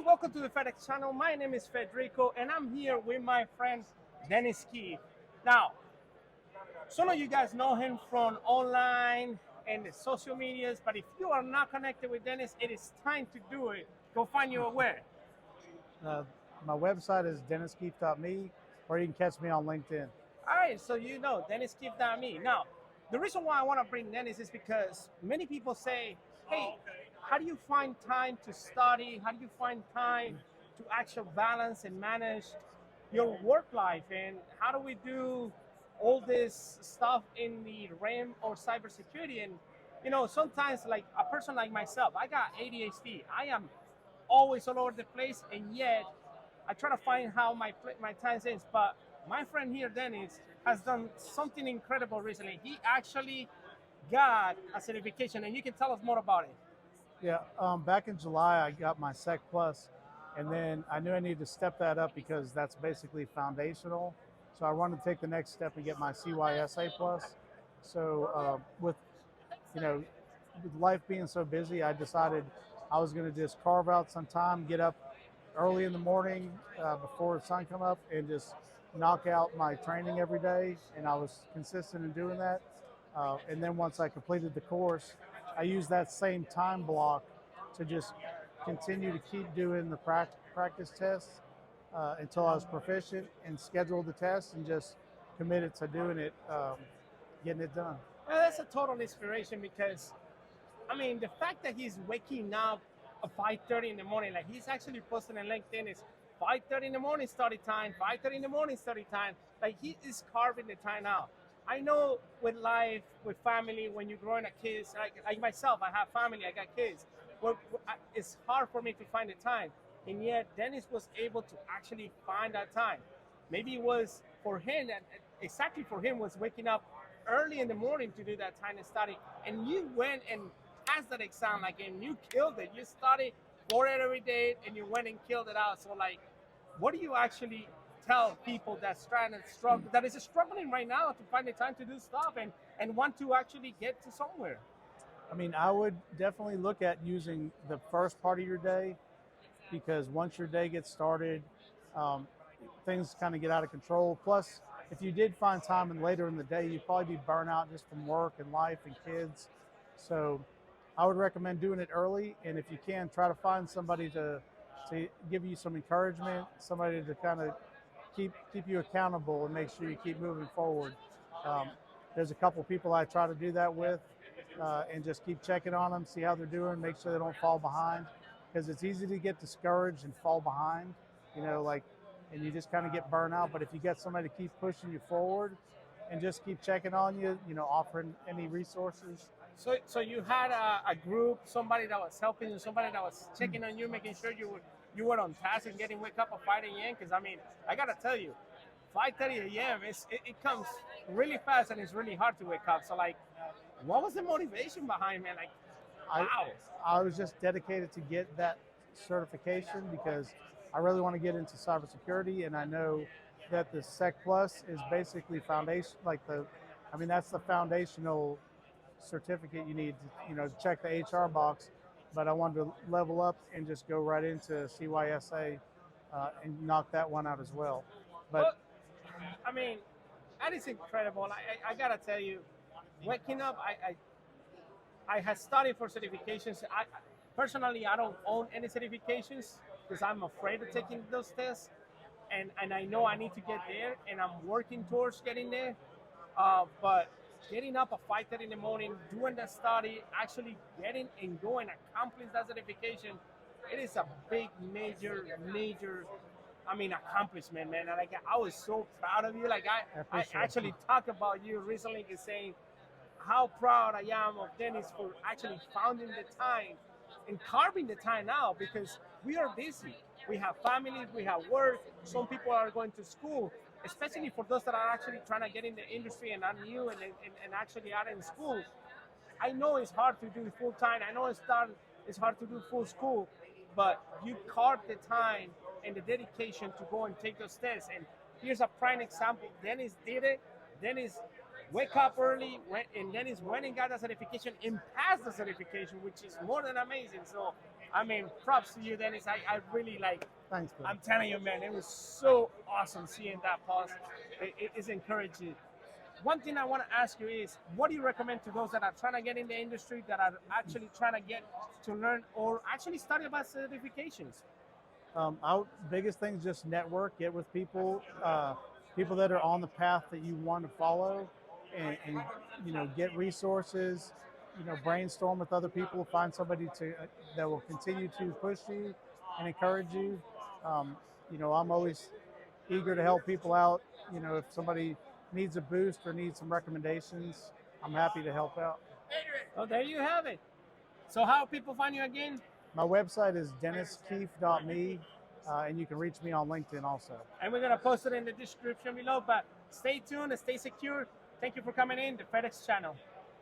welcome to the FedEx channel. My name is Federico, and I'm here with my friend Dennis Keefe. Now, some of you guys know him from online and the social medias, but if you are not connected with Dennis, it is time to do it. Go find you where? My website is denniskeefe.me, or you can catch me on LinkedIn. All right, so you know, DennisKeefe.me. Now, the reason why I want to bring Dennis is because many people say, hey, how do you find time to study? How do you find time to actually balance and manage your work life? And how do we do all this stuff in the realm of cybersecurity? And, you know, sometimes like a person like myself, I got ADHD. I am always all over the place, and yet I try to find how my time is. But my friend here, Dennis, has done something incredible recently. He actually got a certification, and you can tell us more about it. Yeah, back in July, I got my Sec Plus, and then I knew I needed to step that up because that's basically foundational. So I wanted to take the next step and get my CYSA Plus. So you know, with life being so busy, I decided I was going to just carve out some time, get up early in the morning before the sun come up, and just knock out my training every day. And I was consistent in doing that. And then once I completed the course, I used that same time block to just continue to keep doing the practice tests until I was proficient, and scheduled the tests and just committed to doing it, getting it done. Well, that's a total inspiration because, I mean, the fact that he's waking up at 5:30 in the morning, like he's actually posting on LinkedIn, is 5:30 in the morning study time, 5:30 in the morning study time. Like he is carving the time out. I know with life, with family, when you're growing a kids, like myself, I have family, I got kids. Well, it's hard for me to find the time. And yet Dennis was able to actually find that time. Maybe it was for him, and exactly for him was waking up early in the morning to do that time and study. And you went and passed that exam, like, and you killed it. You studied for it every day, and you went and killed it out. So, like, what do you actually tell people that's trying to struggle, that is struggling right now to find the time to do stuff and want to actually get to somewhere? I mean, I would definitely look at using the first part of your day, because once your day gets started, um, things kind of get out of control. Plus, if you did find time and later in the day, you'd probably be burnt out just from work and life and kids. So I would recommend doing it early. And if you can, try to find somebody to give you some encouragement, somebody to kind of keep you accountable and make sure you keep moving forward. Um, there's a couple people I try to do that with, and just keep checking on them, see how they're doing, make sure they don't fall behind, because it's easy to get discouraged and fall behind, and you just kind of get burnt out. But if you get somebody to keep pushing you forward and just keep checking on you, offering any resources. So you had a group, somebody that was helping you, somebody that was checking on you, making sure you were on task and getting wake up at 5 a.m. Because I mean, I gotta tell you, 5:30 a.m. It comes really fast, and it's really hard to wake up. So like, what was the motivation behind, man? Like, wow. I was just dedicated to get that certification because I really want to get into cybersecurity, and I know that the Sec Plus is basically foundation, that's the foundational certificate you need to, check the HR box. But I wanted to level up and just go right into CYSA and knock that one out as well. But I mean, that is incredible. I gotta tell you, waking up, I had studied for certifications. Personally, I don't own any certifications because I'm afraid of taking those tests, and I know I need to get there, and I'm working towards getting there. But getting up at 5:30 in the morning, doing that study, actually getting and going, accomplishing that certification, it is a big, major, accomplishment, man. And I was so proud of you. Like I actually talked about you recently, saying how proud I am of Dennis for actually finding the time and carving the time out, because we are busy. We have families, we have work. Some people are going to school, especially for those that are actually trying to get in the industry and are new and actually are in school. I know it's hard to do full time. I know it's hard to do full school, but you carve the time and the dedication to go and take those tests. And here's a prime example. Dennis did it. Dennis wake up early, Dennis went and got the certification and passed the certification, which is more than amazing. So I mean, props to you, Dennis. I really like. Thanks, man. I'm telling you, man, it was so awesome seeing that post. It is encouraging. One thing I want to ask you is, what do you recommend to those that are trying to get in the industry, that are actually trying to get to learn or actually study about certifications? Our biggest thing is just network, get with people, people that are on the path that you want to follow, and get resources. Brainstorm with other people, find somebody that will continue to push you and encourage you. I'm always eager to help people out. If somebody needs a boost or needs some recommendations, I'm happy to help out. Oh, there you have it. So how people find you again? My website is denniskeefe.me, and you can reach me on LinkedIn also. And we're going to post it in the description below, but stay tuned and stay secure. Thank you for coming in, the FedEx channel.